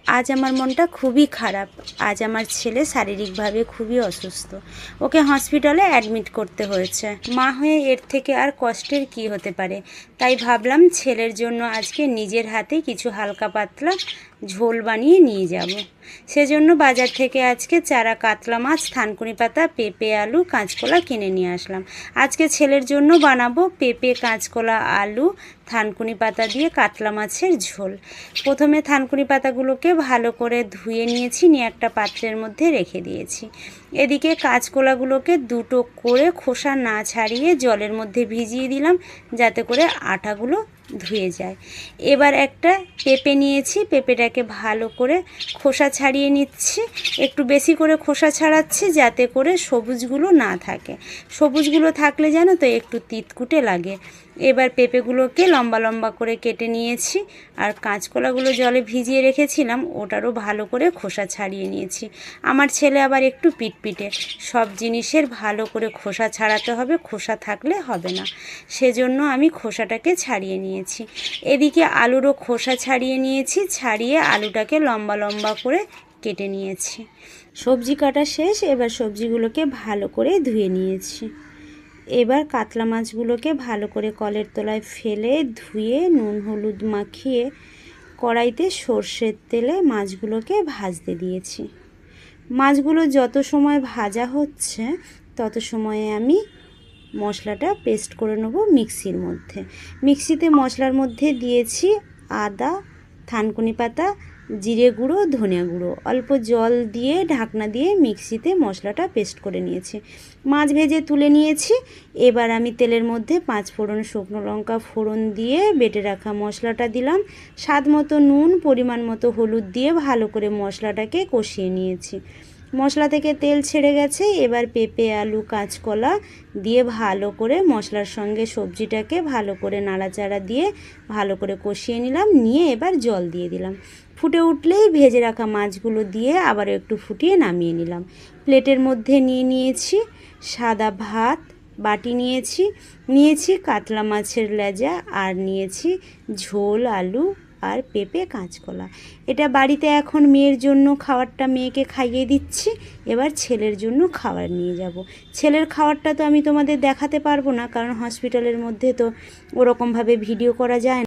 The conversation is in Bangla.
আজ আমার মনটা খুবই খারাপ। আজ আমার ছেলে শারীরিকভাবে খুবই অসুস্থ, ওকে হসপিটালে অ্যাডমিট করতে হয়েছে। মা হয়ে এর থেকে আর কষ্টের কি হতে পারে, তাই ভাবলাম ছেলের জন্য আজকে নিজের হাতে কিছু হালকা পাতলা ঝোল বানিয়ে নিয়ে যাব। সেজন্য বাজার থেকে আজকে চারা কাতলা মাছ, থানকুনি পাতা, পেঁপে, আলু, কাঁচকলা কিনে নিয়ে আসলাম। আজকে ছেলের জন্য বানাবো পেঁপে, কাঁচকলা, আলু, থানকুনি পাতা দিয়ে কাতলা মাছের ঝোল। প্রথমে থানকুনি পাতাগুলোকে ভালো করে ধুয়ে নিয়েছি, নিয়ে একটা পাত্রের মধ্যে রেখে দিয়েছি। এদিকে কাঁচকলাগুলোকে দুটো করে খোসা না ছাড়িয়ে জলের মধ্যে ভিজিয়ে দিলাম, যাতে করে আঠাগুলো ধুয়ে যায়। এবার একটা পেঁপে নিয়েছি, পেঁপেটাকে ভালো করে খোসা ছাড়িয়ে নিচ্ছি। একটু বেশি করে খোসা ছাড়াচ্ছি যাতে করে সবুজগুলো না থাকে। সবুজগুলো থাকলে জানো তো একটু তিতকুটে লাগে। এবার পেঁপেগুলোকে লম্বা লম্বা করে কেটে নিয়েছি, আর কাঁচকলাগুলো জলে ভিজিয়ে রেখেছিলাম ওটারও ভালো করে খোসা ছাড়িয়ে নিয়েছি। আমার ছেলে আবার একটু পিটপিটে, সব জিনিসের ভালো করে খোসা ছাড়াতে হবে, খোসা থাকলে হবে না। সেজন্য আমি খোসাটাকে ছাড়িয়ে নিয়েছি। এদিকে আলুরও খোসা ছাড়িয়ে নিয়েছি, ছাড়িয়ে আলুটাকে লম্বা লম্বা করে কেটে নিয়েছি। সবজি কাটা শেষ, এবার সবজিগুলোকে ভালো করে ধুয়ে নিয়েছি। এবার কাতলা মাছগুলোকে ভালো করে কলের তলায় ফেলে ধুয়ে নুন হলুদ মাখিয়ে কড়াইতে সর্ষের তেলে মাছগুলোকে ভাজতে দিয়েছি। মাছগুলো যত সময় ভাজা হচ্ছে তত সময়ে আমি মশলাটা পেস্ট করে নেব মিক্সির মধ্যে। মিক্সিতে মশলার মধ্যে দিয়েছি আদা, থানকুনি পাতা, জিরে গুঁড়ো, ধনিয়া গুঁড়ো, অল্প জল দিয়ে ঢাকনা দিয়ে মিক্সিতে মশলাটা পেস্ট করে নিয়েছি। মাছ ভেজে তুলে নিয়েছি। এবার আমি তেলের মধ্যে 5 ফোড়ন, শুকনো লঙ্কা ফোড়ন দিয়ে বেটে রাখা মশলাটা দিলাম। স্বাদ মতো নুন, পরিমাণ মতো হলুদ দিয়ে ভালো করে মশলাটাকে কষিয়ে নিয়েছি। মশলা থেকে তেল ছেড়ে গেছে। এবার পেঁপে, আলু, কাঁচকলা দিয়ে ভালো করে মশলার সঙ্গে সবজিটাকে ভালো করে নাড়াচাড়া দিয়ে ভালো করে কষিয়ে নিলাম। নিয়ে এবার জল দিয়ে দিলাম। ফুটে উঠলেই ভেজে রাখা মাছগুলো দিয়ে আবার একটু ফুটিয়ে নামিয়ে নিলাম। প্লেটের মধ্যে নিয়ে নিয়েছি সাদা ভাত, বাটি নিয়েছি কাতলা মাছের লেজা, আর নিয়েছি ঝোল আলু আর পেঁপে, কাঁচকলা। এটা বাড়িতে এখন মেয়ের জন্য খাবারটা মেয়েকে খাইয়ে দিচ্ছি। এবার ছেলের জন্য খাবার নিয়ে যাব। ছেলের খাবারটা তো আমি তোমাদের দেখাতে পারবো না, কারণ হসপিটালের মধ্যে তো ওরকমভাবে ভিডিও করা যায় না।